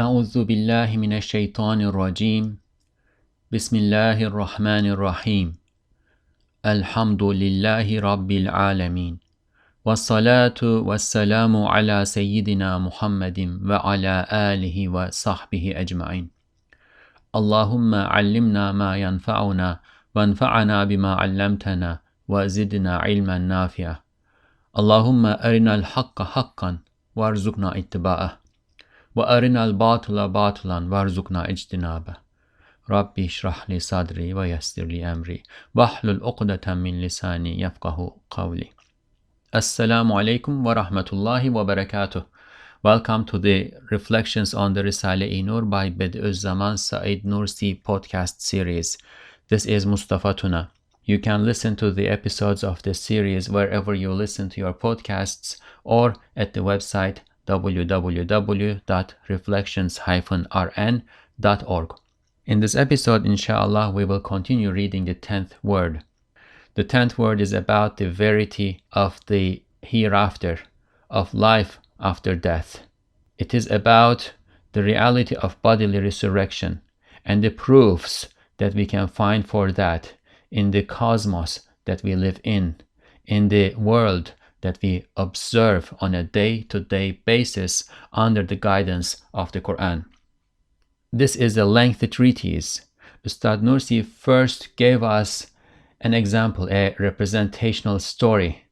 أعوذ بالله من الشيطان الرجيم بسم الله الرحمن الرحيم الحمد لله رب العالمين والصلاة والسلام على سيدنا محمد وعلى آله وصحبه أجمعين اللهم علمنا ما ينفعنا وانفعنا بما علمتنا وزدنا علما نافعا اللهم أرنا الحق حقا وارزقنا اتباعه وأرنا الباطل باطلا وارزقنا اجتنابه ربي اشرح لي صدري ويسر لي أمري واحلل عقدة من لساني يفقه قولي. Assalamu alaikum wa rahmatullahi wa barakatuh. Welcome to the Reflections on the Risale-i Nur by Bediuzzaman Said Nursi podcast series. This is Mustafa Tuna. You can listen to the episodes of this series wherever you listen to your podcasts or at the website www.reflections-rn.org. In this episode, inshallah, we will continue reading the 10th word. The 10th word is about the verity of the hereafter, of life after death. It is about the reality of bodily resurrection and the proofs that we can find for that in the cosmos that we live in the world that we observe on a day-to-day basis under the guidance of the Qur'an. This is a lengthy treatise. Ustad Nursi first gave us an example, a representational story,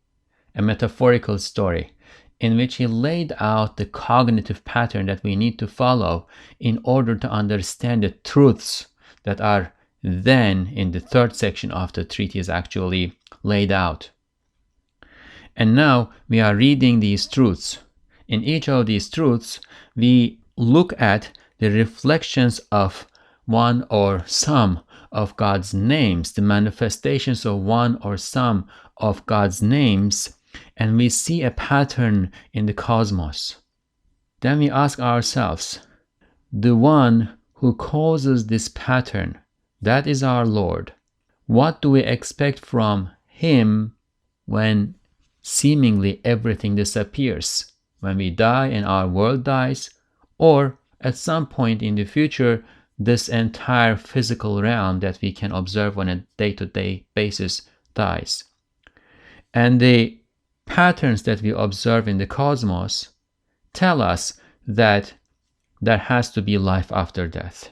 a metaphorical story, in which he laid out the cognitive pattern that we need to follow in order to understand the truths that are then in the third section of the treatise actually laid out. And now we are reading these truths. In each of these truths, we look at the reflections of one or some of God's names, the manifestations of one or some of God's names, and we see a pattern in the cosmos. Then we ask ourselves, the one who causes this pattern, that is our Lord. What do we expect from Him when seemingly everything disappears? When we die and our world dies, or at some point in the future, this entire physical realm that we can observe on a day-to-day basis dies. And the patterns that we observe in the cosmos tell us that there has to be life after death.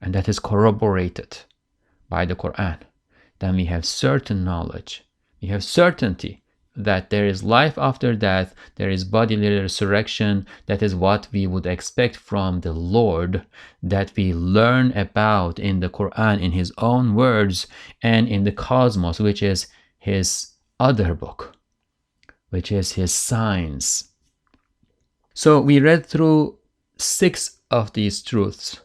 And that is corroborated by the Qur'an. Then we have certain knowledge, we have certainty that there is life after death, there is bodily resurrection. That is what we would expect from the Lord, that we learn about in the Qur'an, in His own words, and in the cosmos, which is His other book, which is His science. So we read through 6 of these truths,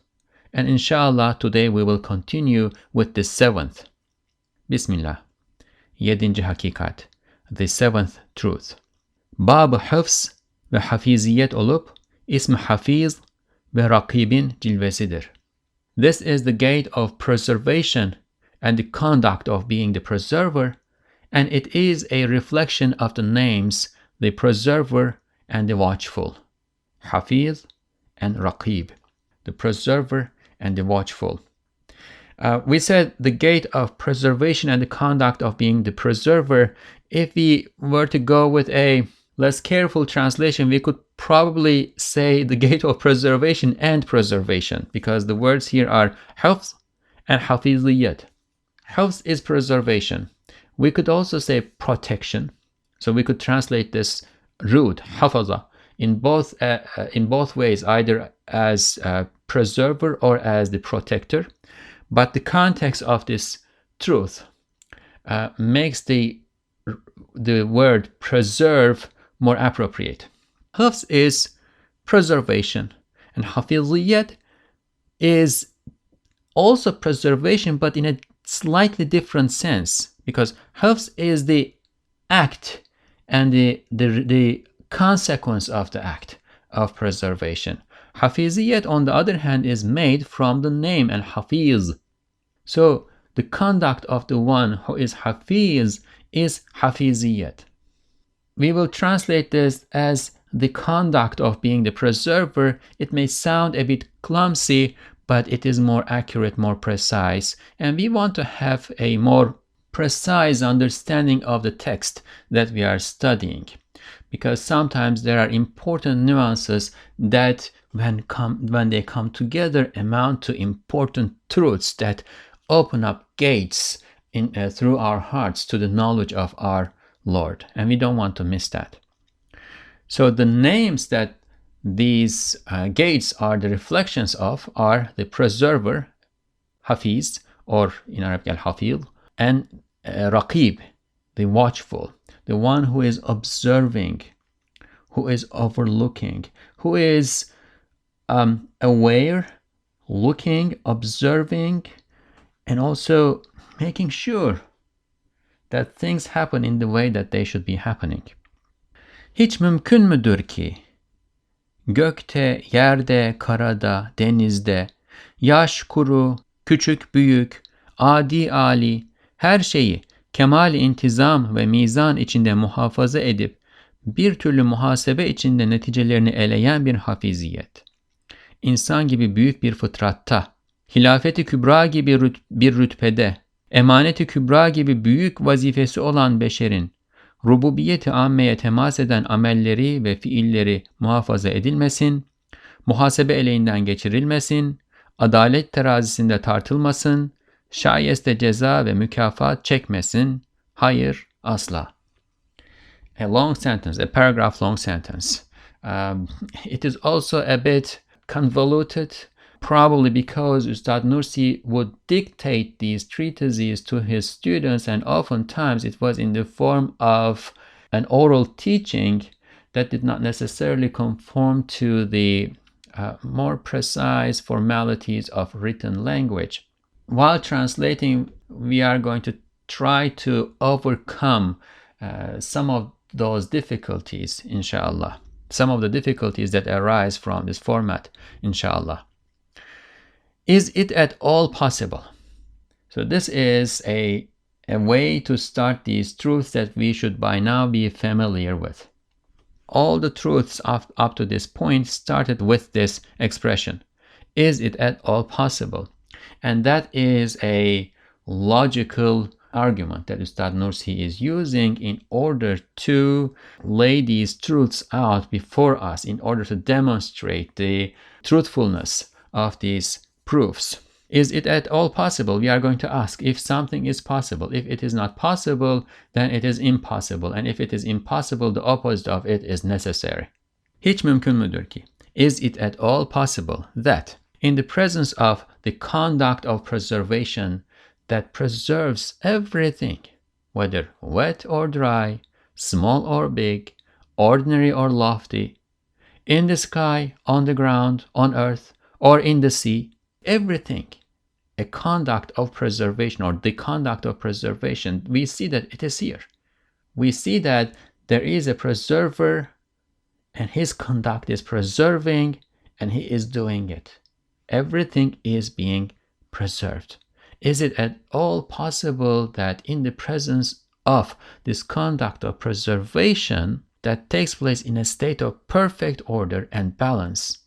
and inshallah today we will continue with the 7th. Bismillah. Yedinci hakikat. The 7th truth. Bab hafz ve hafiziyet olup ism hafiz ve rakibin cilvesidir. This is the gate of preservation and the conduct of being the preserver, and it is a reflection of the names, the preserver and the watchful. Hafiz and Raqib, the preserver and the watchful. We said the gate of preservation and the conduct of being the preserver. If we were to go with a less careful translation, we could probably say the gate of preservation and preservation, because the words here are hafz and hafiziyat. Hafz is preservation. We could also say protection. So we could translate this root, hafaza, in both ways, either as preserver or as the protector. But the context of this truth makes the word preserve more appropriate. Hafz is preservation, and hafiziyat is also preservation, but in a slightly different sense, because hafz is the act and the consequence of the act of preservation. Hafiziyat, on the other hand, is made from the name al-Hafiz. So the conduct of the one who is Hafiz is Hafiziyat. We will translate this as the conduct of being the preserver, it may sound a bit clumsy, but it is more accurate, more precise. And we want to have a more precise understanding of the text that we are studying, because sometimes there are important nuances that when they come together amount to important truths that open up gates through our hearts to the knowledge of our Lord, and we don't want to miss that. So the names that these gates are the reflections of are the preserver, Hafiz, or in Arabic al-Hafid, and Raqib, the watchful, the one who is observing, who is overlooking, who is aware, looking, observing, and also making sure that things happen in the way that they should be happening. Hiç mümkün müdür ki gökte, yerde, karada, denizde, yaş, kuru, küçük, büyük, adi, ali, her şeyi kemal intizam ve mizan içinde muhafaza edip bir türlü muhasebe içinde neticelerini eleyen bir hafiziyet. İnsan gibi büyük bir fıtratta, hilafeti kübra gibi bir rütbede, emaneti kübra gibi büyük vazifesi olan beşerin, rububiyeti ammeye temas eden amelleri ve fiilleri muhafaza edilmesin, muhasebe eleğinden geçirilmesin, adalet terazisinde tartılmasın, şayeste ceza ve mükafat çekmesin, hayır asla. A long sentence, a paragraph long sentence. It is also a bit convoluted, probably because Ustad Nursi would dictate these treatises to his students, and oftentimes it was in the form of an oral teaching that did not necessarily conform to the more precise formalities of written language. While translating, we are going to try to overcome some of those difficulties, inshallah. Some of the difficulties that arise from this format, inshallah. Is it at all possible? So this is a way to start these truths that we should by now be familiar with. All the truths up to this point started with this expression. Is it at all possible? And that is a logical argument that Ustad Nursi is using in order to lay these truths out before us, in order to demonstrate the truthfulness of these proofs. Is it at all possible? We are going to ask if something is possible. If it is not possible, then it is impossible. And if it is impossible, the opposite of it is necessary. Hiç mümkün müdür ki? Is it at all possible that in the presence of the conduct of preservation that preserves everything, whether wet or dry, small or big, ordinary or lofty, in the sky, on the ground, on earth, or in the sea, everything, a conduct of preservation, or the conduct of preservation, we see that it is here. We see that there is a preserver, and his conduct is preserving, and he is doing it. Everything is being preserved. Is it at all possible that in the presence of this conduct of preservation that takes place in a state of perfect order and balance,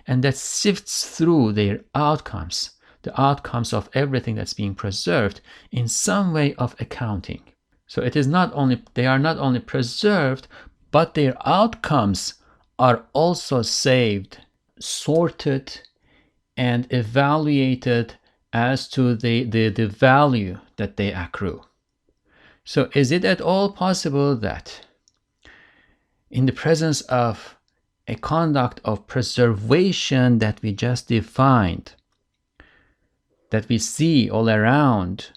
and that sifts through their outcomes, the outcomes of everything that's being preserved, in some way of accounting? So it is not only, they are not only preserved, but their outcomes are also saved, sorted, and evaluated as to the value that they accrue. So is it at all possible that in the presence of a conduct of preservation that we just defined, that we see all around,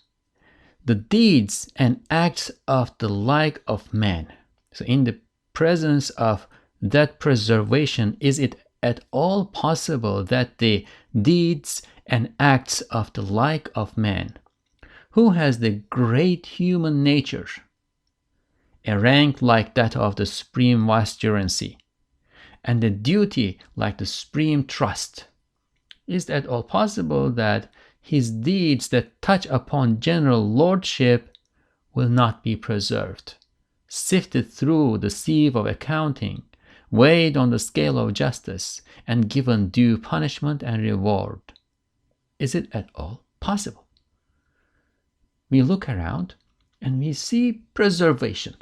the deeds and acts of the like of man, so in the presence of that preservation, is it at all possible that the deeds and acts of the like of man, who has the great human nature, a rank like that of the supreme vicegerency, and the duty like the supreme trust, is it at all possible that his deeds that touch upon general lordship will not be preserved, sifted through the sieve of accounting, weighed on the scale of justice, and given due punishment and reward. Is it at all possible? We look around and we see preservation.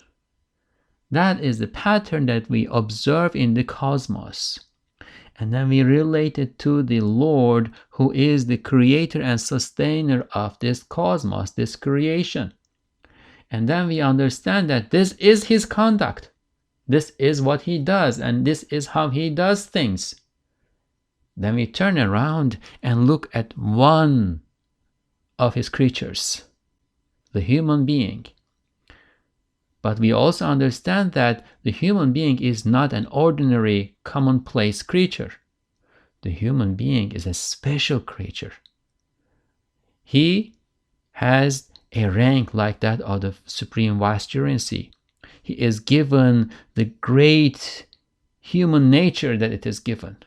That is the pattern that we observe in the cosmos. And then we relate it to the Lord, who is the creator and sustainer of this cosmos, this creation. And then we understand that this is his conduct. This is what he does, and this is how he does things. Then we turn around and look at one of his creatures, the human being. But we also understand that the human being is not an ordinary, commonplace creature. The human being is a special creature. He has a rank like that of the supreme vicegerency. He is given the great human nature that it is given.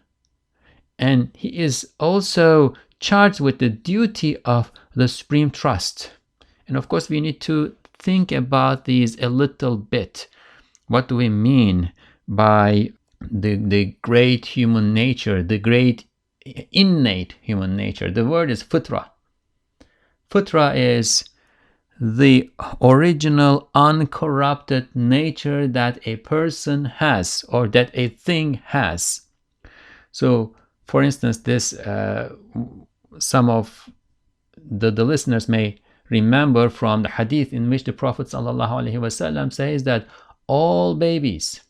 And he is also charged with the duty of the supreme trust. And of course, we need to think about these a little bit. What do we mean by the great human nature, the great innate human nature? The word is fitra. Fitra is the original uncorrupted nature that a person has, or that a thing has. So, for instance, this some of the listeners may remember from the hadith in which the Prophet ﷺ says that all babies,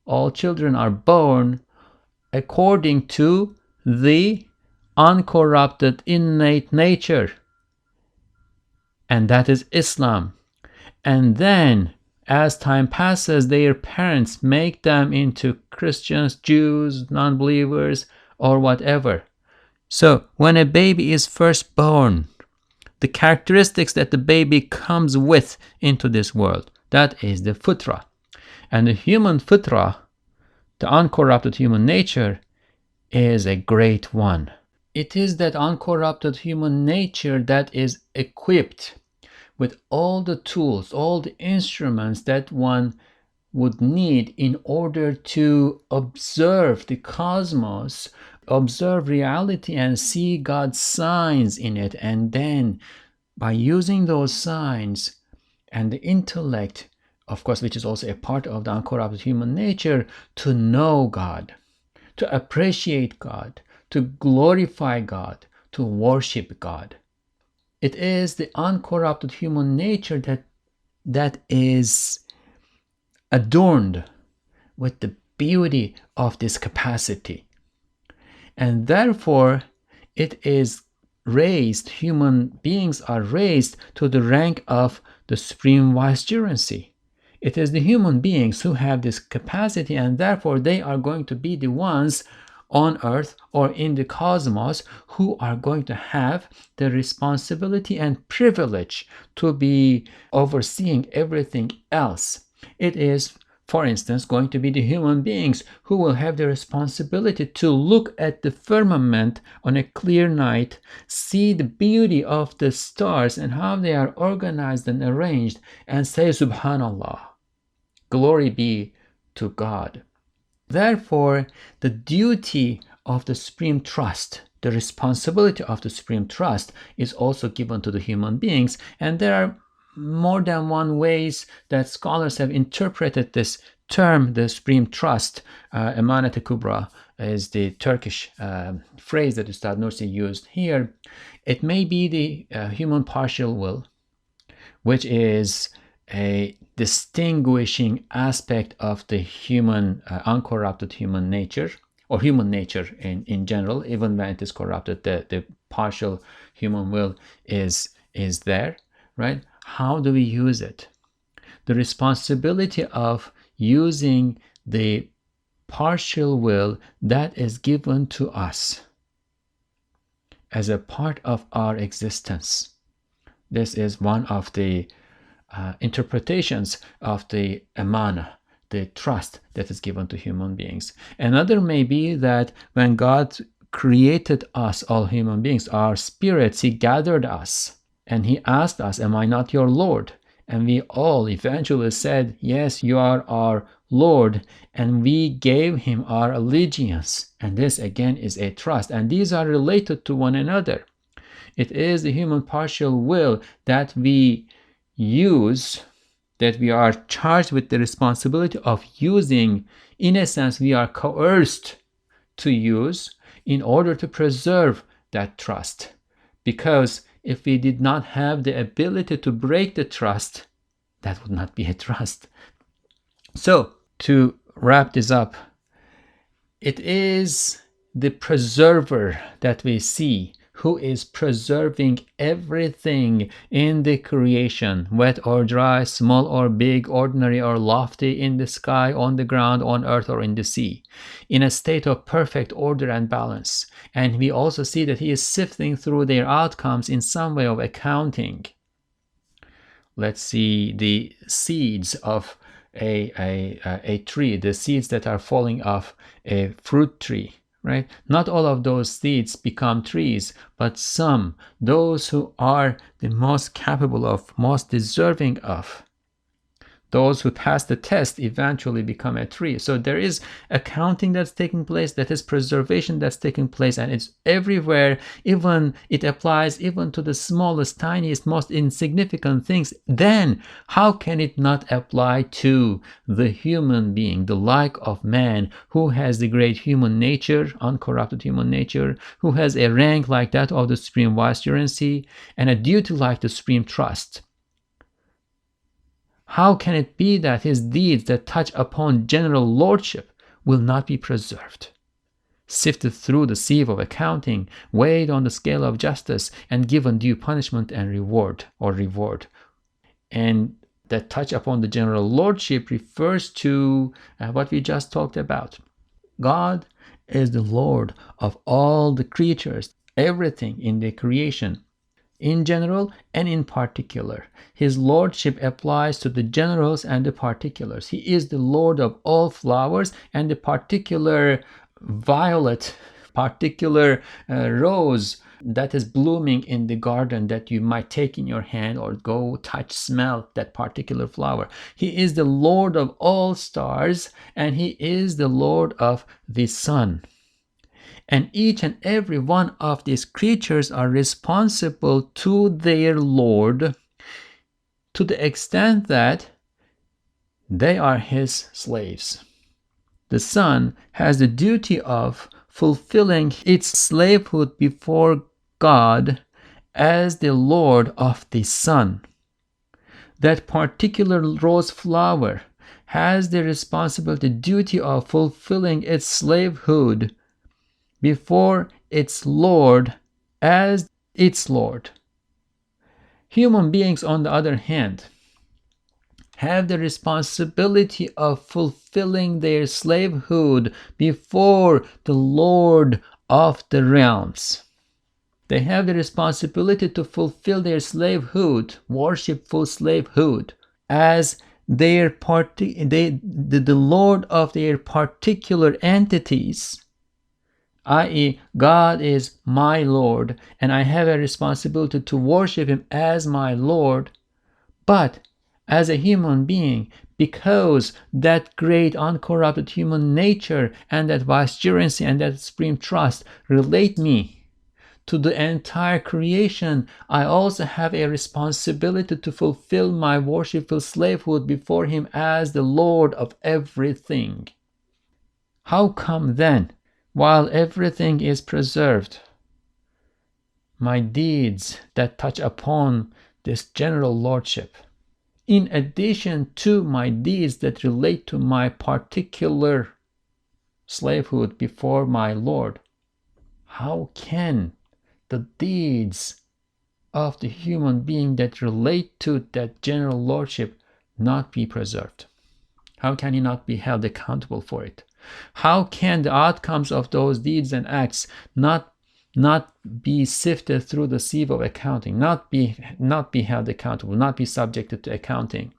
all children are born according to the uncorrupted innate nature. And that is Islam. And then, as time passes, their parents make them into Christians, Jews, non-believers, or whatever. So, when a baby is first born, the characteristics that the baby comes with into this world, that is the fitra. And the human fitra, the uncorrupted human nature, is a great one. It is that uncorrupted human nature that is equipped with all the tools, all the instruments that one would need in order to observe the cosmos, observe reality, and see God's signs in it. And then by using those signs and the intellect, of course, which is also a part of the uncorrupted human nature, to know God, to appreciate God, to glorify God, to worship God. It is the uncorrupted human nature that is adorned with the beauty of this capacity. And therefore, it is raised, human beings are raised to the rank of the supreme vicegerency. It is the human beings who have this capacity, and therefore they are going to be the ones on earth or in the cosmos who are going to have the responsibility and privilege to be overseeing everything else. It is, for instance, going to be the human beings who will have the responsibility to look at the firmament on a clear night, see the beauty of the stars and how they are organized and arranged, and say, Subhanallah, glory be to God. Therefore, the duty of the supreme trust, the responsibility of the supreme trust is also given to the human beings. And there are more than one ways that scholars have interpreted this term, the supreme trust. Emanet-i Kubra is the Turkish phrase that Ustad Nursi used here. It may be the human partial will, which is a distinguishing aspect of the human, uncorrupted human nature, or human nature in general. Even when it is corrupted, the partial human will is there, right? How do we use it? The responsibility of using the partial will that is given to us as a part of our existence. This is one of the interpretations of the amana, the trust that is given to human beings. Another may be that when God created us, all human beings, our spirits, He gathered us and He asked us, am I not your Lord? And we all eventually said, yes, you are our Lord, and we gave him our allegiance. And this again is a trust, and these are related to one another. It is the human partial will that we use, that we are charged with the responsibility of using. In a sense, we are coerced to use in order to preserve that trust. Because if we did not have the ability to break the trust, that would not be a trust. So, to wrap this up, it is the preserver that we see, who is preserving everything in the creation, wet or dry, small or big, ordinary or lofty, in the sky, on the ground, on earth, or in the sea, in a state of perfect order and balance. And we also see that he is sifting through their outcomes in some way of accounting. Let's see the seeds of a tree, the seeds that are falling off a fruit tree, right? Not all of those seeds become trees, but some, those who are the most capable of, most deserving of, those who pass the test eventually become a tree. So there is accounting that's taking place, that is preservation that's taking place, and it's everywhere. Even it applies even to the smallest, tiniest, most insignificant things. Then how can it not apply to the human being, the like of man, who has the great human nature, uncorrupted human nature, who has a rank like that of the supreme vicegerency and a duty like the supreme trust? How can it be that his deeds that touch upon general lordship will not be preserved, sifted through the sieve of accounting, weighed on the scale of justice, and given due punishment and reward? And that touch upon the general lordship refers to what we just talked about. God is the Lord of all the creatures, everything in the creation, in general and in particular. His lordship applies to the generals and the particulars. He is the Lord of all flowers, and the particular violet, particular rose that is blooming in the garden that you might take in your hand or go touch, smell that particular flower. He is the Lord of all stars, and he is the Lord of the sun. And each and every one of these creatures are responsible to their Lord to the extent that they are his slaves. The sun has the duty of fulfilling its slavehood before God as the Lord of the sun. That particular rose flower has the responsibility, duty of fulfilling its slavehood before its Lord as its Lord. Human beings, on the other hand, have the responsibility of fulfilling their slavehood before the Lord of the realms. They have the responsibility to fulfill their slavehood, worshipful slavehood, as the Lord of their particular entities, i.e., God is my Lord, and I have a responsibility to worship him as my Lord. But as a human being, because that great uncorrupted human nature and that vicegerency and that supreme trust relate me to the entire creation, I also have a responsibility to fulfill my worshipful slavehood before him as the Lord of everything. How come then, while everything is preserved, my deeds that touch upon this general lordship, in addition to my deeds that relate to my particular slavehood before my Lord, how can the deeds of the human being that relate to that general lordship not be preserved? How can he not be held accountable for it? How can the outcomes of those deeds and acts not be sifted through the sieve of accounting, not be held accountable, not be subjected to accounting,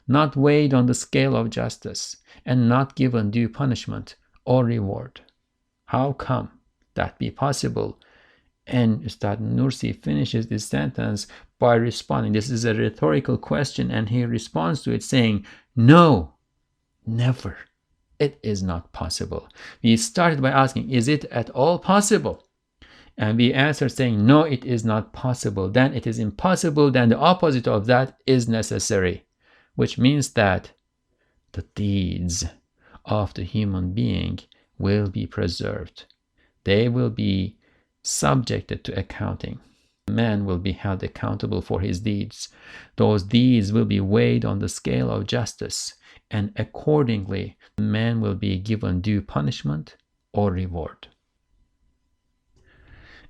not weighed on the scale of justice, and not given due punishment or reward? How come that be possible? And Ustad Nursi finishes this sentence by responding. This is a rhetorical question, and he responds to it saying, no, Never. It is not possible. We started by asking, is it at all possible? And we answered saying, no, it is not possible. Then it is impossible. Then the opposite of that is necessary, which means that the deeds of the human being will be preserved. They will be subjected to accounting. Man will be held accountable for his deeds. Those deeds will be weighed on the scale of justice, and accordingly, man will be given due punishment or reward.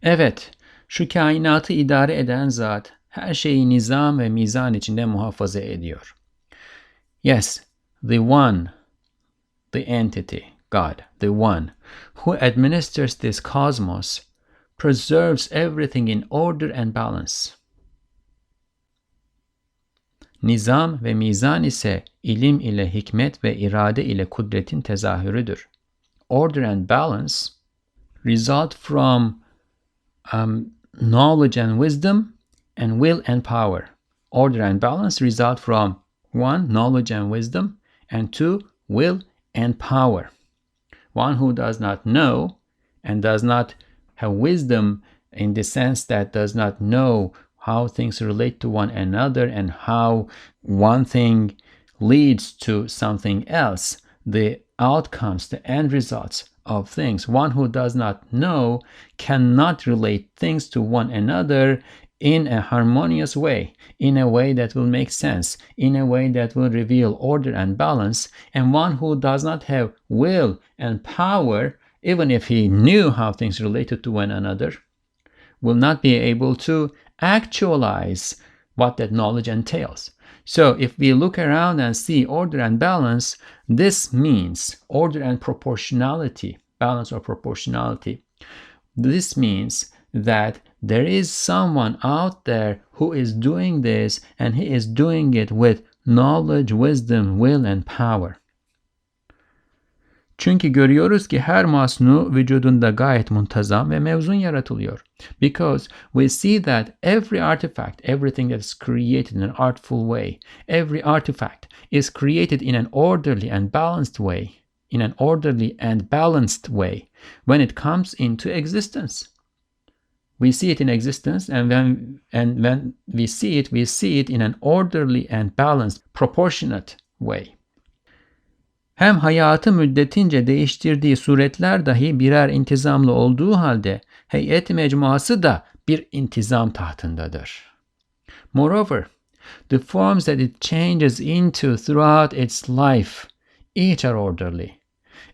Evet, şu kainatı idare eden zat her şeyi nizam ve mizan içinde muhafaza ediyor. Yes, the one, the entity, God, the one who administers this cosmos, preserves everything in order and balance. Nizam ve mizan ise ilim ile hikmet ve irade ile kudretin tezahürüdür. Order and balance result from knowledge and wisdom, and will and power. Order and balance result from 1. Knowledge and wisdom, and 2. Will and power. One who does not know and does not have wisdom in the sense that does not know how things relate to one another and how one thing leads to something else, the outcomes, the end results of things. One who does not know cannot relate things to one another in a harmonious way, in a way that will make sense, in a way that will reveal order and balance. And one who does not have will and power, even if he knew how things related to one another, will not be able to actualize what that knowledge entails. So if we look around and see order and balance, this means order and proportionality, balance or proportionality. This means that there is someone out there who is doing this, and he is doing it with knowledge, wisdom, will and power. Çünkü görüyoruz ki her masnu vücudunda gayet muntazam ve mevzun yaratılıyor. Because we see that every artifact, everything that is created in an artful way, every artifact is created in an orderly and balanced way, when it comes into existence. We see it in existence, and when we see it in an orderly and balanced, proportionate way. Hem hayatı müddetince değiştirdiği suretler dahi birer intizamlı olduğu halde heyet-i mecmuası da bir intizam tahtındadır. Moreover, the forms that it changes into throughout its life, each are orderly,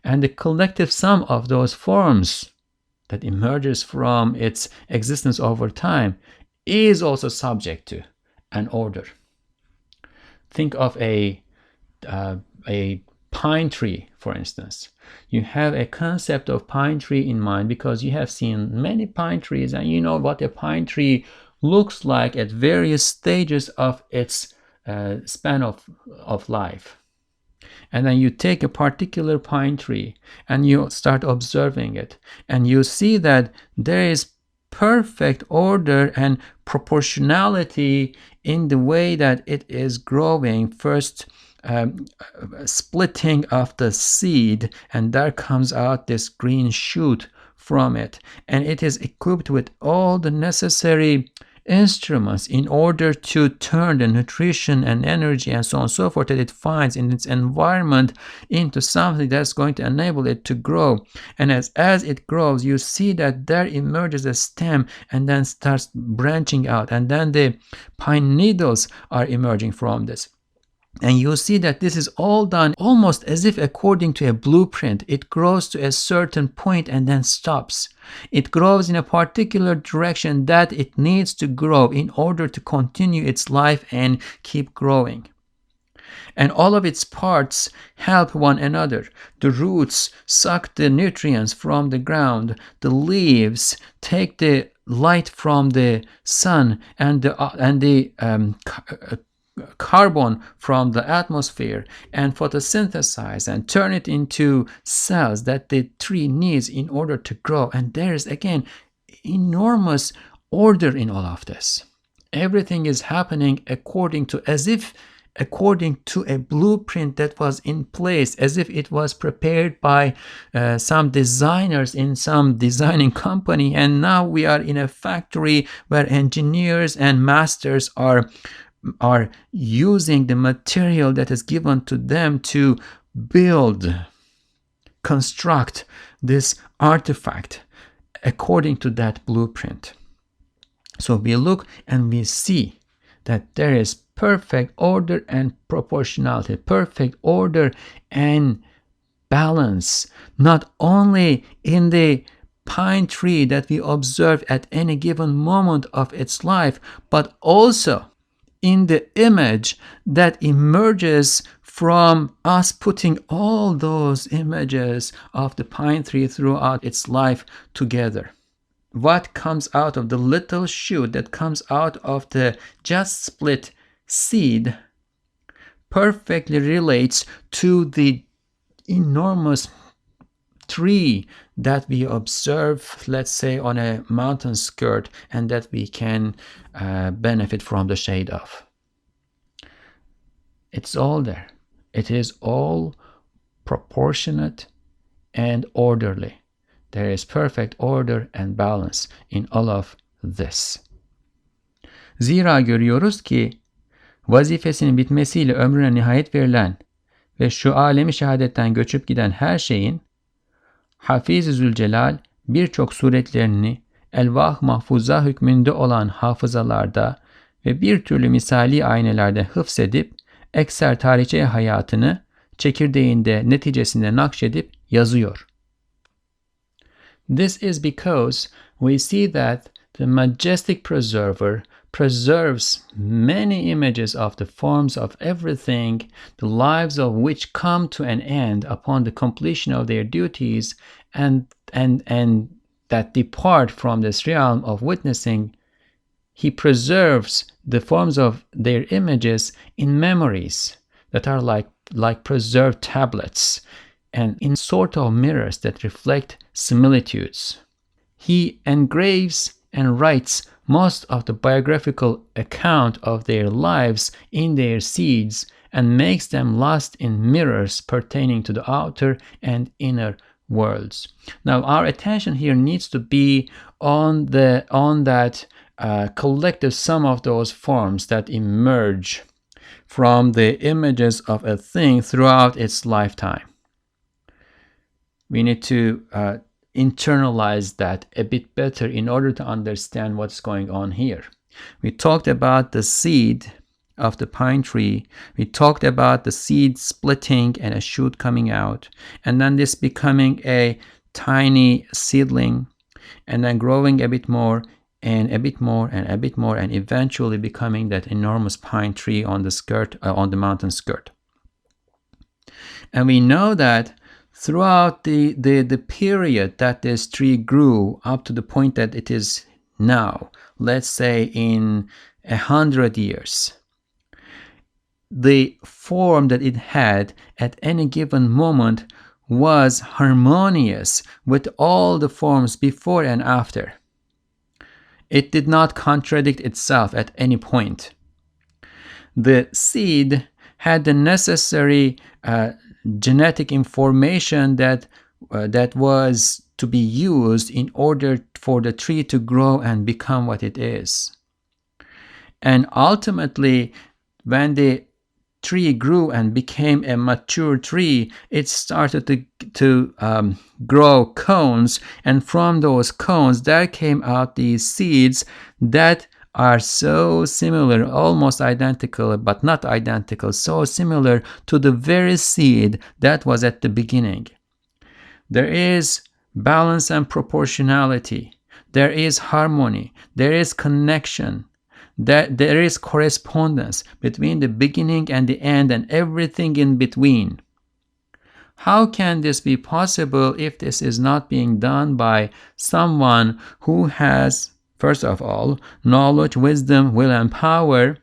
and the collective sum of those forms that emerges from its existence over time is also subject to an order. Think of a pine tree, for instance. You have a concept of pine tree in mind because you have seen many pine trees and you know what a pine tree looks like at various stages of its span of life. And then you take a particular pine tree and you start observing it, and you see that there is perfect order and proportionality in the way that it is growing. First, splitting of the seed, and there comes out this green shoot from it, and it is equipped with all the necessary instruments in order to turn the nutrition and energy and so on and so forth that it finds in its environment into something that's going to enable it to grow. And as it grows, you see that there emerges a stem and then starts branching out, and then the pine needles are emerging from this. And you see that this is all done almost as if according to a blueprint. It grows to a certain point and then stops. It grows in a particular direction that it needs to grow in order to continue its life and keep growing. And all of its parts help one another. The roots suck the nutrients from the ground. The leaves take the light from the sun and the carbon from the atmosphere and photosynthesize and turn it into cells that the tree needs in order to grow. And there is again enormous order in all of this. Everything is happening according to as if according to a blueprint that was in place, as if it was prepared by some designers in some designing company, and now we are in a factory where engineers and masters are using the material that is given to them to build, construct this artifact according to that blueprint. So we look and we see that there is perfect order and proportionality, perfect order and balance, not only in the pine tree that we observe at any given moment of its life, but also in the image that emerges from us putting all those images of the pine tree throughout its life together. What comes out of the little shoot that comes out of the just split seed perfectly relates to the enormous tree that we observe, let's say, on a mountain skirt, and that we can benefit from the shade of. It's all there. It is all proportionate and orderly. There is perfect order and balance in all of this. Zira görüyoruz ki vazifesinin bitmesiyle ömrüne nihayet verilen ve şu alemi şehadetten göçüp giden her şeyin Hafiz-i Zülcelal birçok suretlerini elvah mahfuza hükmünde olan hafızalarda ve bir türlü misali aynelerde hıfzedip ekser tarihçe hayatını çekirdeğinde neticesinde nakşedip yazıyor. This is because we see that the majestic preserver preserves many images of the forms of everything, the lives of which come to an end upon the completion of their duties, and that depart from this realm of witnessing. He preserves the forms of their images in memories that are like preserved tablets and in sort of mirrors that reflect similitudes. He engraves and writes most of the biographical account of their lives in their seeds and makes them lost in mirrors pertaining to the outer and inner worlds. Now, our attention here needs to be on that collective sum of those forms that emerge from the images of a thing throughout its lifetime. We need to internalize that a bit better in order to understand what's going on here. We talked about the seed of the pine tree. We talked about the seed splitting and a shoot coming out, and then this becoming a tiny seedling, and then growing a bit more and a bit more and a bit more, and eventually becoming that enormous pine tree on the skirt, on the mountain skirt. And we know that throughout the period that this tree grew up to the point that it is now, let's say in 100 years, the form that it had at any given moment was harmonious with all the forms before and after. It did not contradict itself at any point. The seed had the necessary genetic information that was to be used in order for the tree to grow and become what it is. And ultimately, when the tree grew and became a mature tree, it started to grow cones, and from those cones there came out these seeds that are so similar, almost identical, but not identical, so similar to the very seed that was at the beginning. There is balance and proportionality. There is harmony. There is connection. There is correspondence between the beginning and the end and everything in between. How can this be possible if this is not being done by someone who has, first of all, knowledge, wisdom, will, and power,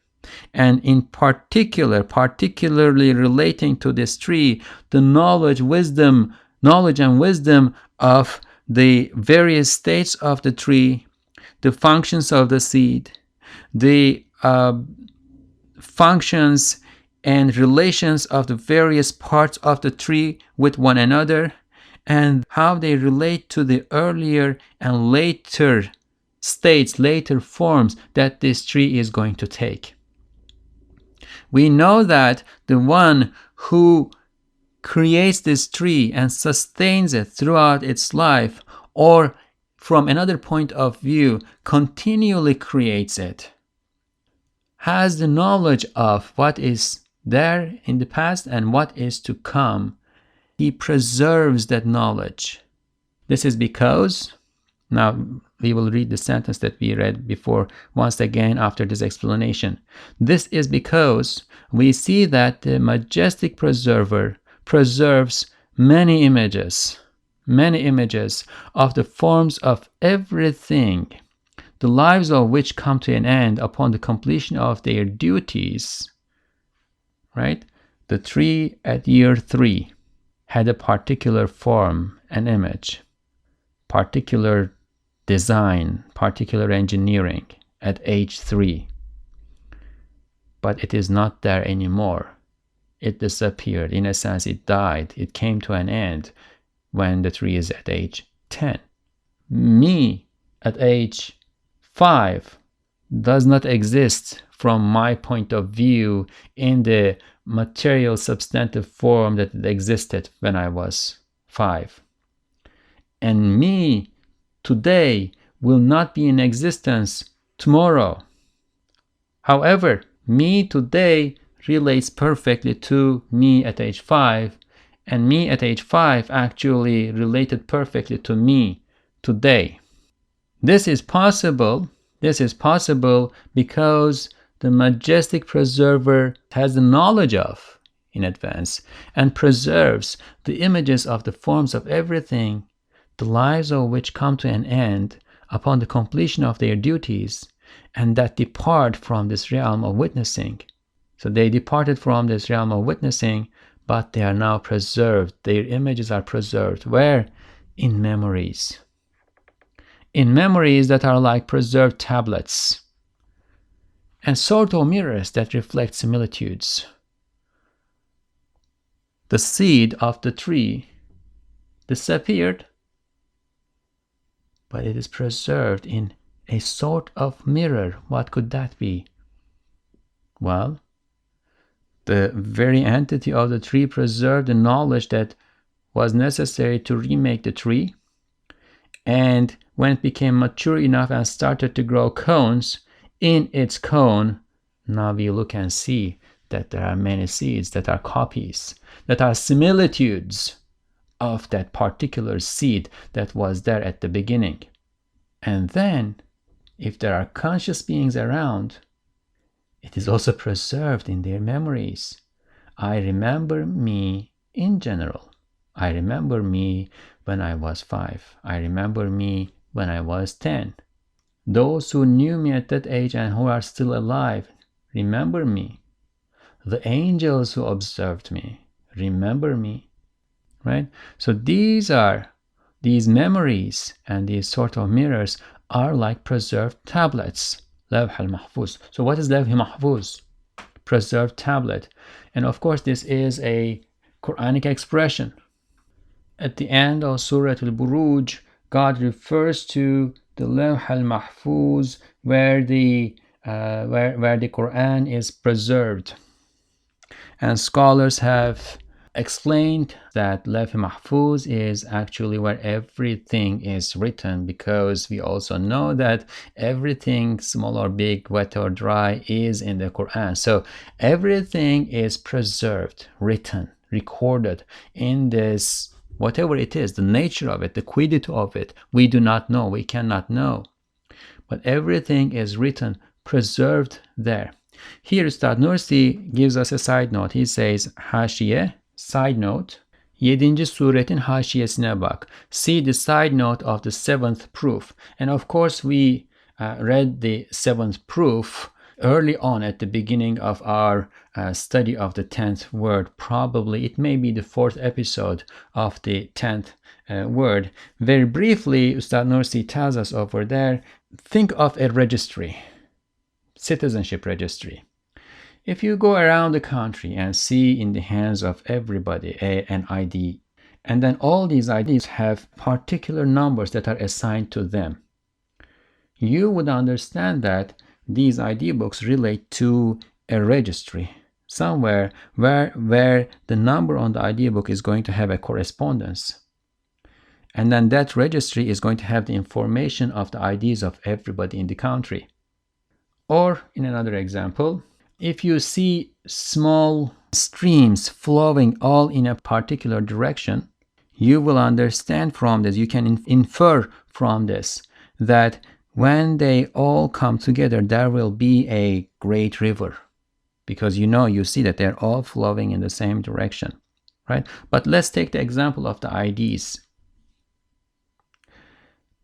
and in particularly relating to this tree, the knowledge and wisdom of the various states of the tree, the functions of the seed, the functions and relations of the various parts of the tree with one another, and how they relate to the earlier and later states, later forms that this tree is going to take. We know that the one who creates this tree and sustains it throughout its life, or from another point of view, continually creates it, has the knowledge of what is there in the past and what is to come. He preserves that knowledge. This is because, now we will read the sentence that we read before once again after this explanation. This is because we see that the majestic preserver preserves many images of the forms of everything, the lives of which come to an end upon the completion of their duties. Right? The tree at year 3 had a particular form and image, particular design, particular engineering at age 3. But it is not there anymore. It disappeared. In a sense, it died. It came to an end when the tree is at age 10. Me at age 5 does not exist from my point of view in the material substantive form that it existed when I was 5. And me today will not be in existence tomorrow. However, me today relates perfectly to me at age 5, and me at age 5 actually related perfectly to me today. This is possible because the majestic preserver has the knowledge of in advance and preserves the images of the forms of everything, the lives of which come to an end upon the completion of their duties, and that depart from this realm of witnessing. So they departed from this realm of witnessing, but they are now preserved. Their images are preserved. Where? In memories. In memories that are like preserved tablets and sort of mirrors that reflect similitudes. The seed of the tree disappeared, but it is preserved in a sort of mirror. What could that be? Well, the very entity of the tree preserved the knowledge that was necessary to remake the tree, and when it became mature enough and started to grow cones, in its cone, now we look and see that there are many seeds that are copies, that are similitudes of that particular seed that was there at the beginning. And then, if there are conscious beings around, it is also preserved in their memories. I remember me in general. I remember me when I was 5. I remember me when I was 10. Those who knew me at that age and who are still alive remember me. The angels who observed me remember me. Right? So these memories and these sort of mirrors are like preserved tablets. Lawh al-Mahfuz. So what is Lawh al-Mahfuz? Preserved tablet. And of course this is a Quranic expression. At the end of Surah Al-Buruj, God refers to the Lawh al-Mahfuz where the Qur'an is preserved. And scholars have explained that Lawh al-Mahfuz is actually where everything is written, because we also know that everything, small or big, wet or dry, is in the Qur'an. So everything is preserved, written, recorded in this, whatever it is, the nature of it, the quiddity of it, we do not know, we cannot know. But everything is written, preserved there. Here Ustad Nursi gives us a side note. He says, Haşiye, side note, 7. suretin haşiyesine bak. See the side note of the 7th proof. And of course we read the 7th proof early on at the beginning of our study of the 10th word. Probably it may be the 4th episode of the 10th word. Very briefly, Ustad Nursi tells us over there, think of a registry, citizenship registry. If you go around the country and see in the hands of everybody an ID, and then all these IDs have particular numbers that are assigned to them, you would understand that these ID books relate to a registry somewhere where the number on the ID book is going to have a correspondence. And then that registry is going to have the information of the IDs of everybody in the country. Or in another example, if you see small streams flowing all in a particular direction, you will understand from this, you can infer from this, that when they all come together, there will be a great river. Because you see that they're all flowing in the same direction, right? But let's take the example of the IDs.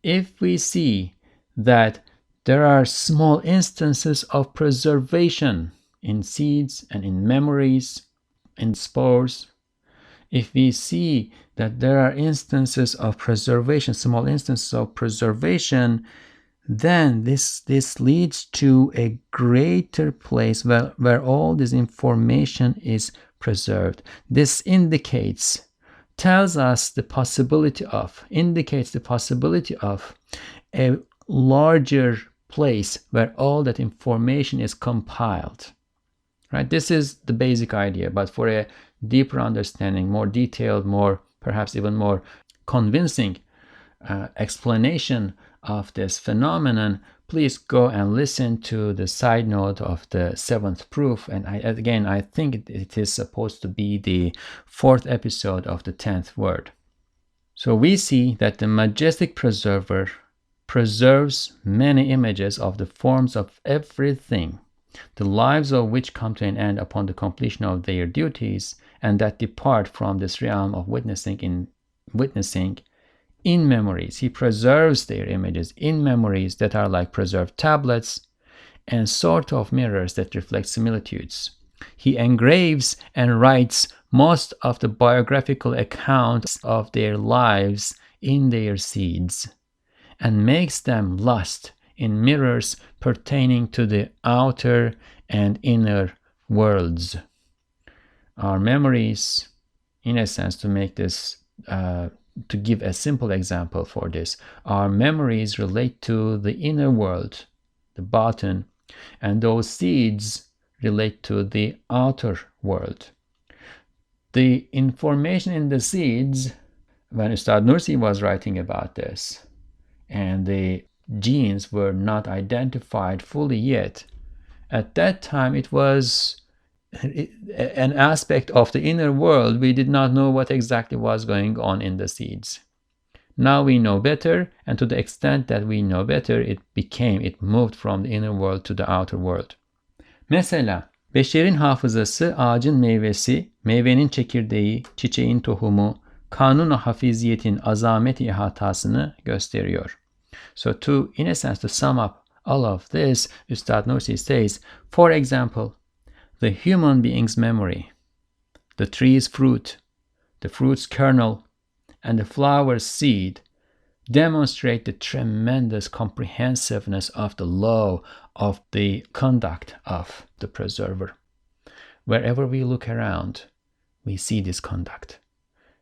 If we see that there are small instances of preservation in seeds and in memories, in spores, if we see that there are instances of preservation, small instances of preservation, then this leads to a greater place where all this information is preserved. This tells us the possibility of, indicates the possibility of a larger place where all that information is compiled, right? This is the basic idea, but for a deeper understanding, more detailed, perhaps even more convincing explanation of this phenomenon, please go and listen to the side note of the 7th proof. And I think it is supposed to be the 4th episode of the 10th word. So we see that the majestic preserver preserves many images of the forms of everything, the lives of which come to an end upon the completion of their duties, and that depart from this realm of witnessing in memories. He preserves their images in memories that are like preserved tablets and sort of mirrors that reflect similitudes. He engraves and writes most of the biographical accounts of their lives in their seeds and makes them lost in mirrors pertaining to the outer and inner worlds. Our memories, in a sense, to make this to give a simple example for this, our memories relate to the inner world, the batin, and those seeds relate to the outer world. The information in the seeds, when Ustad Nursi was writing about this, and the genes were not identified fully yet, at that time it was an aspect of the inner world. We did not know what exactly was going on in the seeds. Now we know better, and to the extent that we know better, it moved from the inner world to the outer world. Mesela beşerin hafızası ağacın meyvesi, meyvenin çekirdeği, çiçeğin tohumu, kanun-u hafiziyetin azamet ihatasını gösteriyor. So in a sense, to sum up all of this, Ustad Nursi says, for example, the human being's memory, the tree's fruit, the fruit's kernel, and the flower's seed demonstrate the tremendous comprehensiveness of the law of the conduct of the preserver. Wherever we look around, we see this conduct.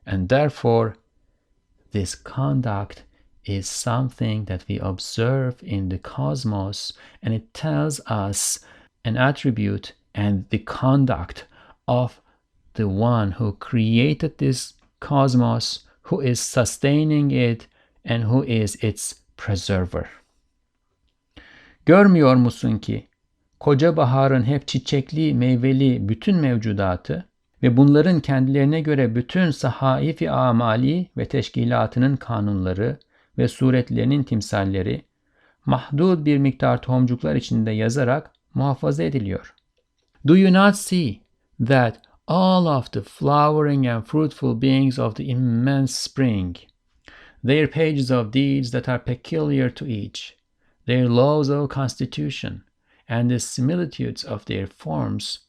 And therefore, this conduct is something that we observe in the cosmos, and it tells us an attribute and the conduct of the one who created this cosmos, who is sustaining it, and who is its preserver. Görmüyor musun ki koca baharın hep çiçekli, meyveli bütün mevcudatı ve bunların kendilerine göre bütün sahaif-i amali ve teşkilatının kanunları ve suretlerinin timsalleri mahdud bir miktar tohumcuklar içinde yazarak muhafaza ediliyor. Do you not see that all of the flowering and fruitful beings of the immense spring, their pages of deeds that are peculiar to each, their laws of constitution, and the similitudes of their forms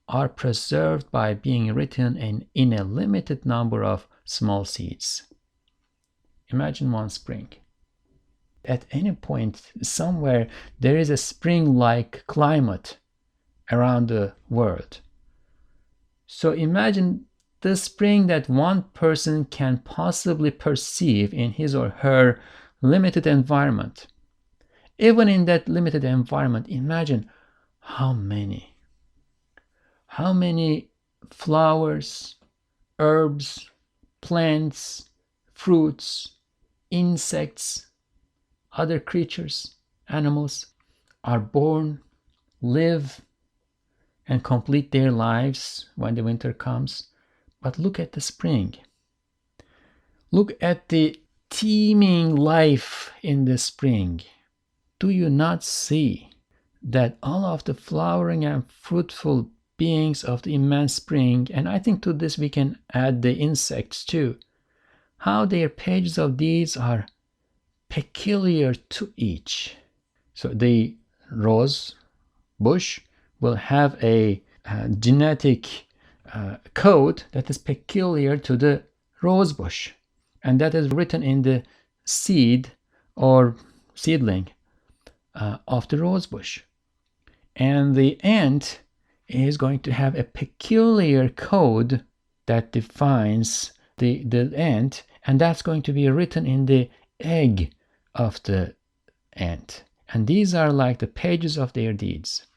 are preserved by being written in a limited number of small seeds? Imagine one spring. At any point, somewhere, there is a spring-like climate, around the world. So imagine the spring that one person can possibly perceive in his or her limited environment. Even in that limited environment, imagine how many flowers, herbs, plants, fruits, insects, other creatures, animals are born, live, and complete their lives when the winter comes. But look at the spring. Look at the teeming life in the spring. Do you not see that all of the flowering and fruitful beings of the immense spring, and I think to this we can add the insects too, how their pages of deeds are peculiar to each. So the rose bush will have a genetic code that is peculiar to the rose bush, and that is written in the seed or seedling of the rose bush. And the ant is going to have a peculiar code that defines the ant, and that's going to be written in the egg of the ant. And these are like the pages of their deeds,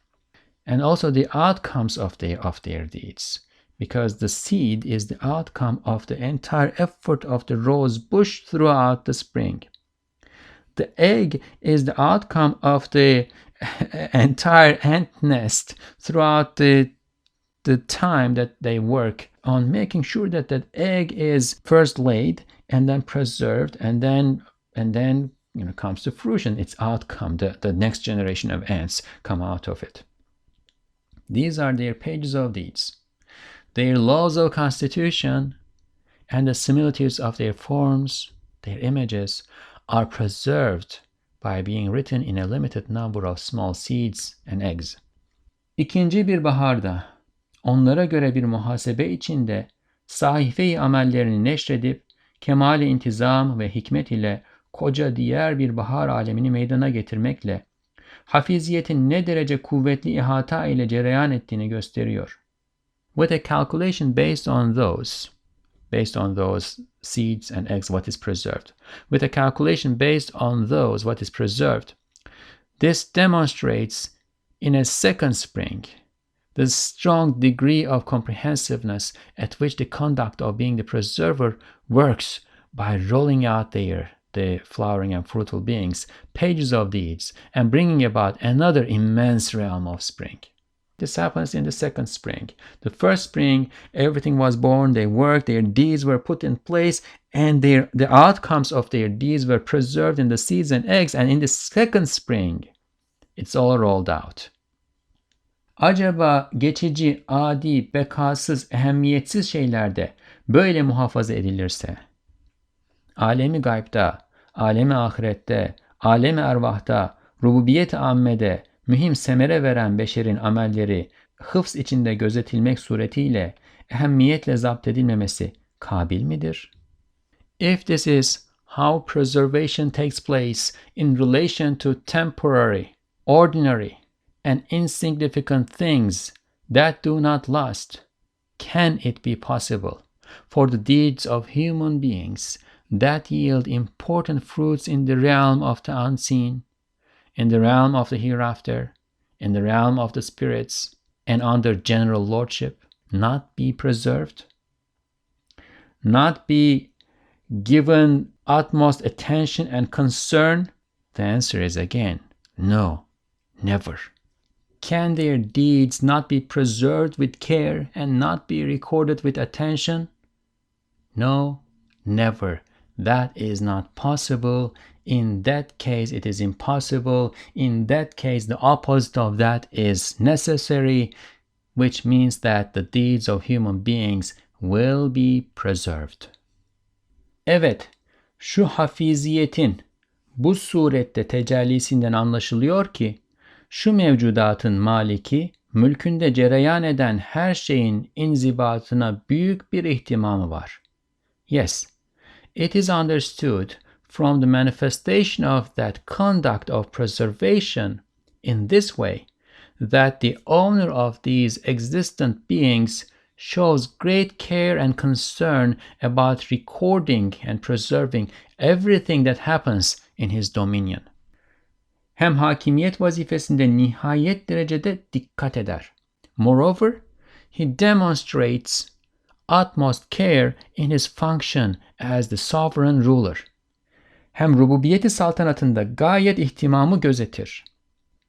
and also the outcomes of their deeds, because the seed is the outcome of the entire effort of the rose bush throughout the spring. The egg is the outcome of the entire ant nest throughout the time that they work on making sure that that egg is first laid and then preserved, and then comes to fruition, its outcome, the next generation of ants come out of it. These are their pages of deeds, their laws of constitution, and the similitudes of their forms, their images, are preserved by being written in a limited number of small seeds and eggs. İkinci bir baharda onlara göre bir muhasebe içinde sahife-i amellerini neşredip kemal-i intizam ve hikmet ile koca diğer bir bahar alemini meydana getirmekle hafiziyetin ne derece kuvvetli ihata ile cereyan ettiğini gösteriyor. With a calculation based on those seeds and eggs, what is preserved. With a calculation based on those, what is preserved, this demonstrates in a second spring the strong degree of comprehensiveness at which the conduct of being the preserver works by rolling out the flowering and fruitful beings, pages of deeds, and bringing about another immense realm of spring. This happens in the second spring. The first spring, everything was born, they worked, their deeds were put in place, and the outcomes of their deeds were preserved in the seeds and eggs. And in the second spring, it's all rolled out. Acaba geçici, adi, bekasız, ehemmiyetsiz şeylerde böyle muhafaza edilirse, alemi gaybda, alemi ahirette, alemi ervahta, rububiyet-i ammede, mühim semere veren beşerin amelleri hıfz içinde gözetilmek suretiyle ehemmiyetle zapt edilmemesi kabil midir? If this is how preservation takes place in relation to temporary, ordinary, and insignificant things that do not last, can it be possible for the deeds of human beings that yield important fruits in the realm of the unseen, in the realm of the hereafter, in the realm of the spirits, and under general lordship, not be preserved? Not be given utmost attention and concern? The answer is again, no, never. Can their deeds not be preserved with care and not be recorded with attention? No, never. That is not possible. In that case, it is impossible. In that case, the opposite of that is necessary, which means that the deeds of human beings will be preserved. Evet, şu hafiziyetin bu surette tecellisinden anlaşılıyor ki, şu mevcudatın maliki, mülkünde cereyan eden her şeyin inzibatına büyük bir ihtimamı var. Yes, it is understood from the manifestation of that conduct of preservation in this way that the owner of these existent beings shows great care and concern about recording and preserving everything that happens in his dominion. Hem hakimiyet vazifesinde nihayet derecede dikkat eder. Moreover, he demonstrates utmost care in his function as the sovereign ruler. Hem rububiyeti saltanatında gayet ihtimamı gözetir.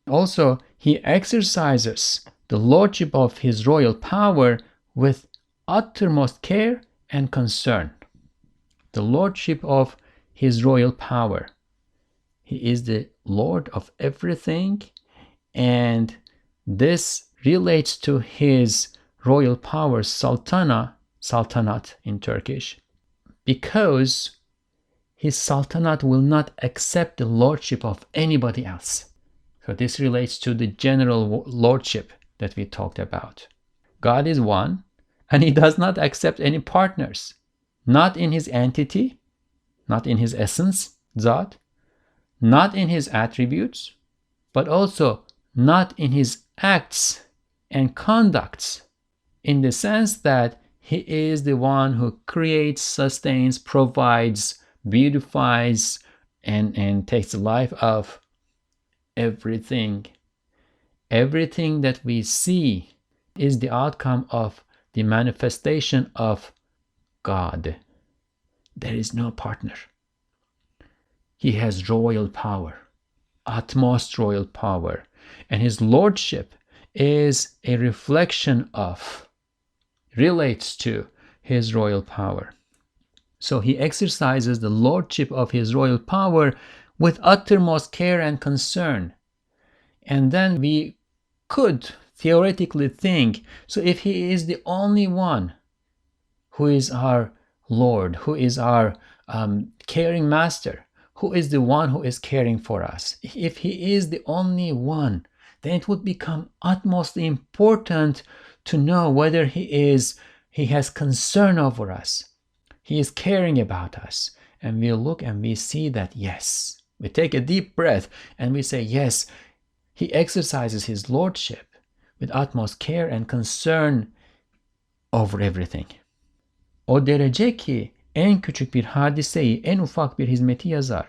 Also, he exercises the lordship of his royal power with uttermost care and concern. The lordship of his royal power. He is the lord of everything, and this relates to his royal power, saltanat in Turkish, because his sultanate will not accept the lordship of anybody else. So this relates to the general lordship that we talked about. God is one, and he does not accept any partners, not in his entity, not in his essence, zat, not in his attributes, but also not in his acts and conducts, in the sense that he is the one who creates, sustains, provides, beautifies, and takes the life of everything. Everything that we see is the outcome of the manifestation of God. There is no partner. He has royal power, utmost royal power, and his lordship is a reflection of, relates to his royal power. So he exercises the lordship of his royal power with uttermost care and concern. And then we could theoretically think, so if he is the only one who is our Lord, who is our caring master, who is the one who is caring for us, if he is the only one, then it would become utmostly important to know whether he has concern over us. He is caring about us. And we look and we see that, yes, we take a deep breath and we say, yes, he exercises his lordship with utmost care and concern over everything. O derece ki en küçük bir hadiseyi en ufak bir hizmeti yazar.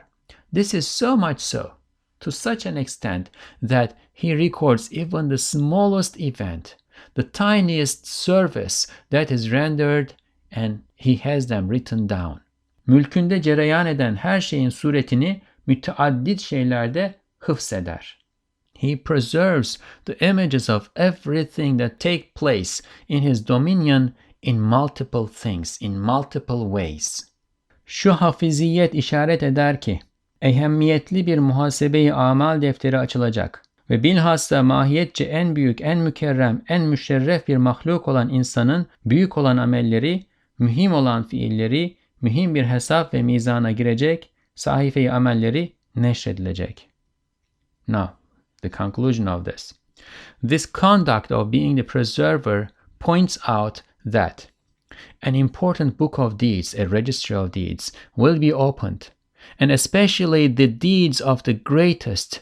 This is so much so, to such an extent that he records even the smallest event, the tiniest service that is rendered, and he has them written down. Mülkünde cereyan eden her şeyin suretini müteaddit şeylerde hıfzeder. He preserves the images of everything that take place in his dominion in multiple things, in multiple ways. Şu hafiziyet işaret eder ki, ehemmiyetli bir muhasebe-i amal defteri açılacak ve bilhassa mahiyetçe en büyük, en mükerrem, en müşerref bir mahluk olan insanın büyük olan amelleri, mühim olan fiilleri, mühim bir hesap ve mizana girecek, sahife-i amelleri neşredilecek. Now, the conclusion of this. This conduct of being the preserver points out that an important book of deeds, a registry of deeds, will be opened, and especially the deeds of the greatest,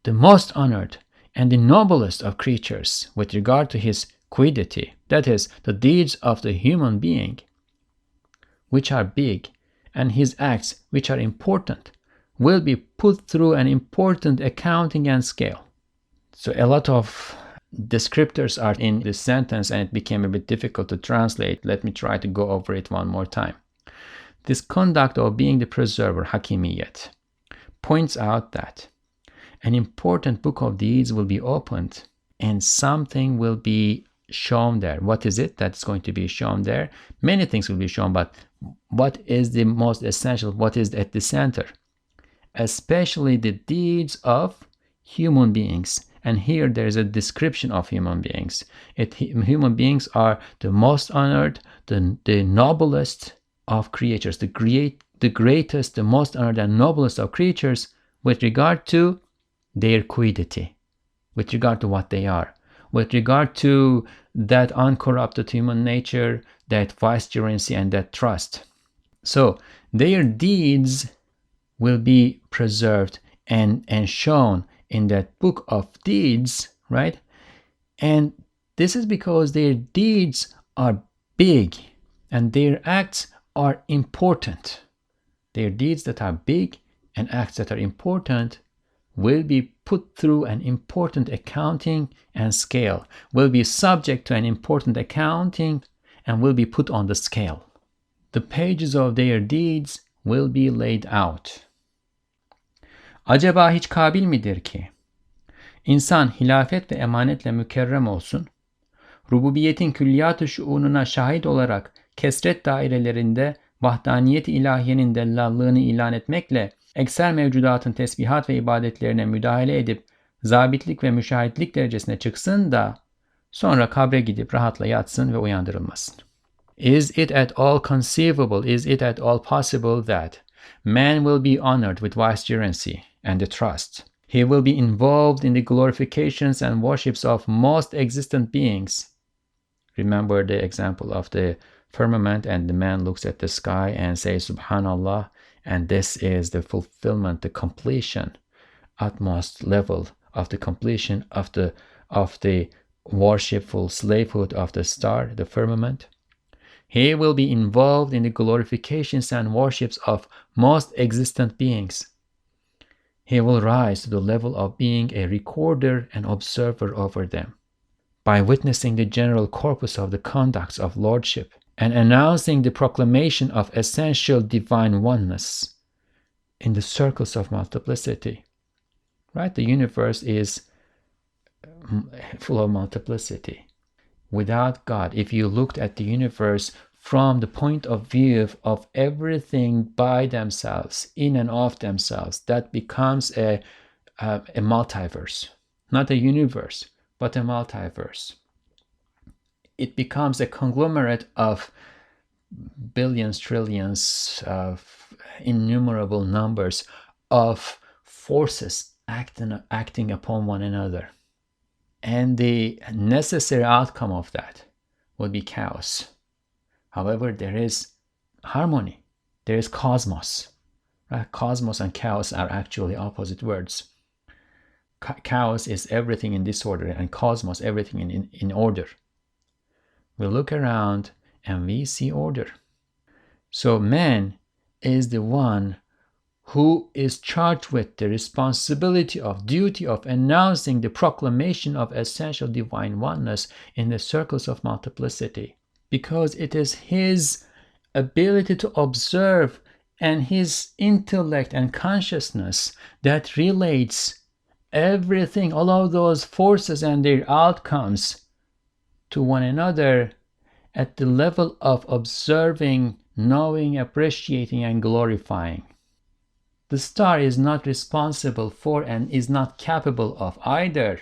the most honored, and the noblest of creatures with regard to his quiddity, that is, the deeds of the human being, which are big, and his acts, which are important, will be put through an important accounting and scale. So a lot of descriptors are in this sentence and it became a bit difficult to translate. Let me try to go over it one more time. This conduct of being the preserver, hakimiyet, points out that an important book of deeds will be opened and something will be shown there. What is it that's going to be shown there? Many things will be shown, but what is the most essential? What is at the center? Especially the deeds of human beings. And here there is a description of human beings. Human beings are the most honored, the noblest of creatures, the greatest, the most honored and noblest of creatures with regard to their quiddity, with regard to what they are, with regard to that uncorrupted human nature, that vicegerency and that trust. So their deeds will be preserved and shown in that book of deeds, right? And this is because their deeds are big and their acts are important. Their deeds that are big and acts that are important will be put through an important accounting and scale, will be subject to an important accounting and will be put on the scale. The pages of their deeds will be laid out. Acaba hiç kabil midir ki İnsan hilafet ve emanetle mükerrem olsun, rububiyetin külliyat-ı şuununa şahit olarak kesret dairelerinde vahdaniyet-i ilahiyenin dellallığını ilan etmekle ekser mevcudatın tesbihat ve ibadetlerine müdahale edip zabitlik ve müşahitlik derecesine çıksın da sonra kabre gidip rahatla yatsın ve uyandırılmasın. Is it at all conceivable, is it at all possible that man will be honored with vicegerency and the trust? He will be involved in the glorifications and worships of most existent beings. Remember the example of the firmament, and the man looks at the sky and says, Subhanallah, and this is the fulfillment, the completion, utmost level of the completion of the worshipful slavehood of the star, the firmament. He will be involved in the glorifications and worships of most existent beings. He will rise to the level of being a recorder and observer over them by witnessing the general corpus of the conducts of lordship and announcing the proclamation of essential divine oneness in the circles of multiplicity. Right? The universe is full of multiplicity. Without God, if you looked at the universe from the point of view of everything by themselves, in and of themselves, that becomes a multiverse. Not a universe, but a multiverse. It becomes a conglomerate of billions, trillions, of innumerable numbers of forces acting upon one another. And the necessary outcome of that would be chaos. However, there is harmony. There is cosmos. Right? Cosmos and chaos are actually opposite words. Chaos is everything in disorder, and cosmos, everything in order. We look around and we see order. So man is the one who is charged with the responsibility of duty of announcing the proclamation of essential divine oneness in the circles of multiplicity, because it is his ability to observe and his intellect and consciousness that relates everything, all of those forces and their outcomes to one another at the level of observing, knowing, appreciating, and glorifying. The star is not responsible for and is not capable of either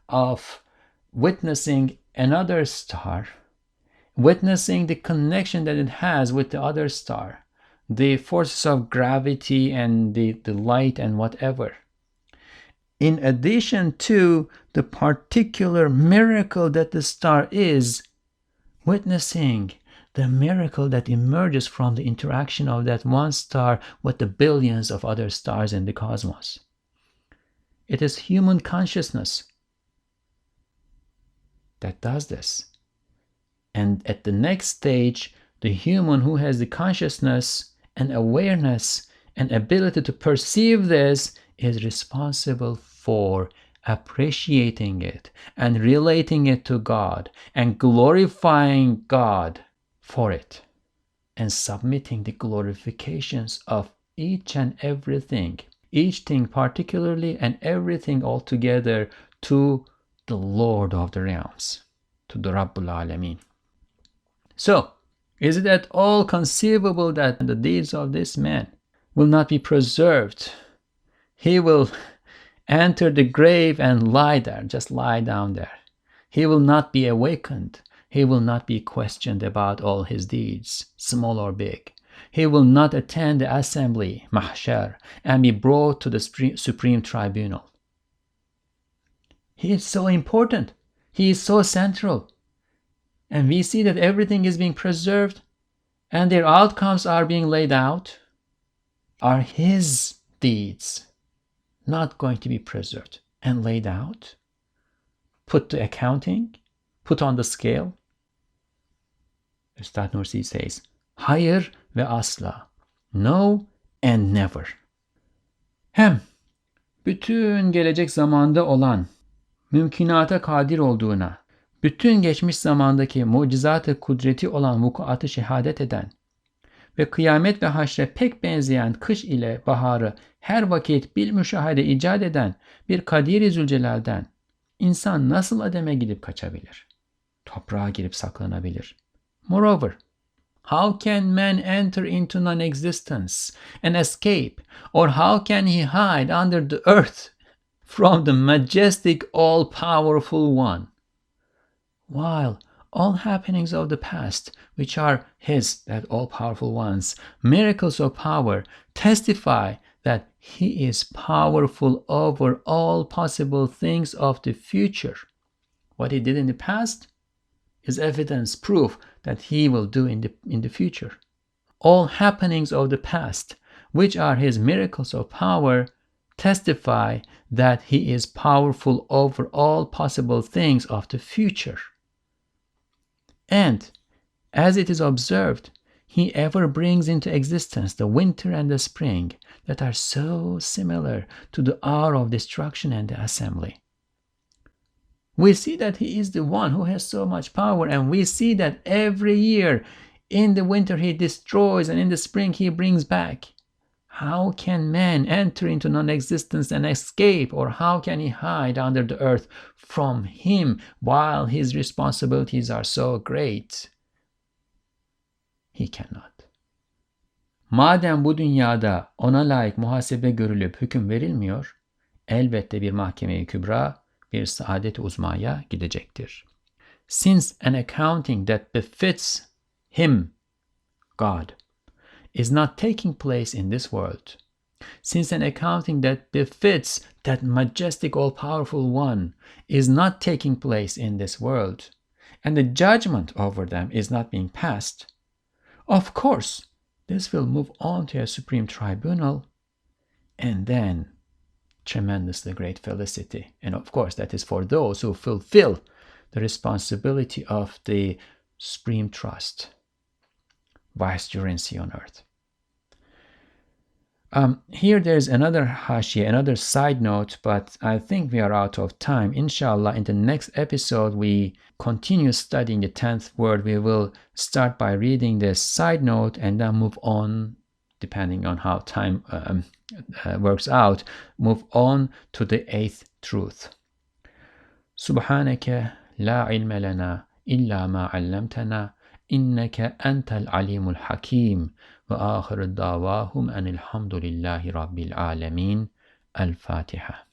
of witnessing another star, witnessing the connection that it has with the other star, the forces of gravity and the light and whatever. In addition to the particular miracle that the star is, witnessing the miracle that emerges from the interaction of that one star with the billions of other stars in the cosmos. It is human consciousness that does this. And at the next stage, the human who has the consciousness and awareness and ability to perceive this is responsible for appreciating it and relating it to God and glorifying God for it and submitting the glorifications of each and everything, each thing particularly and everything altogether, to the Lord of the realms, to the Rabbul Alameen. So, is it at all conceivable that the deeds of this man will not be preserved? He will enter the grave and lie there, just lie down there. He will not be awakened. He will not be questioned about all his deeds, small or big. He will not attend the assembly, mahshar, and be brought to the supreme tribunal. He is so important. He is so central. And we see that everything is being preserved and their outcomes are being laid out. Are his deeds not going to be preserved and laid out? put to accounting, put on the scale? Ustad Nursi says, hayır ve asla. No and never. Hem bütün gelecek zamanda olan, mümkünata kadir olduğuna, bütün geçmiş zamandaki mucizat-ı kudreti olan vukuatı şehadet eden ve kıyamet ve haşre pek benzeyen kış ile baharı her vakit bil müşahede icat eden bir Kadir-i Zülcelal'den insan nasıl ademe gidip kaçabilir? Toprağa girip saklanabilir. Moreover, how can man enter into non-existence and escape, or how can he hide under the earth from the majestic, all-powerful one? While all happenings of the past, which are his, that all-powerful one's, miracles of power, testify that he is powerful over all possible things of the future. What he did in the past is evidence, proof that he will do in the future. All happenings of the past, which are his miracles of power, testify that he is powerful over all possible things of the future. And as it is observed, he ever brings into existence the winter and the spring that are so similar to the hour of destruction and the assembly. We see that he is the one who has so much power, and we see that every year in the winter he destroys and in the spring he brings back. How can man enter into non-existence and escape, or how can he hide under the earth from him while his responsibilities are so great? He cannot. Madem bu dünyada ona layık muhasebe görülüp hüküm verilmiyor, elbette bir mahkeme-i kübra, bir saadet-i uzmaya gidecektir. Since an accounting that befits him, God, is not taking place in this world, since an accounting that befits that majestic all-powerful one is not taking place in this world, and the judgment over them is not being passed, of course, this will move on to a supreme tribunal, and then tremendously great felicity. And of course, that is for those who fulfill the responsibility of the supreme trust, vicegerency on earth. Here there's another hashia, another side note, but I think we are out of time. Inshallah, in the next episode, we continue studying the 10th word. We will start by reading the side note and then move on, depending on how time works out, move on to the 8th truth. Subhanaka la ilma lana illa ma 'allamtana innaka antal alimul hakim. وآخر دعواهم أن الحمد لله رب العالمين. الفاتحة.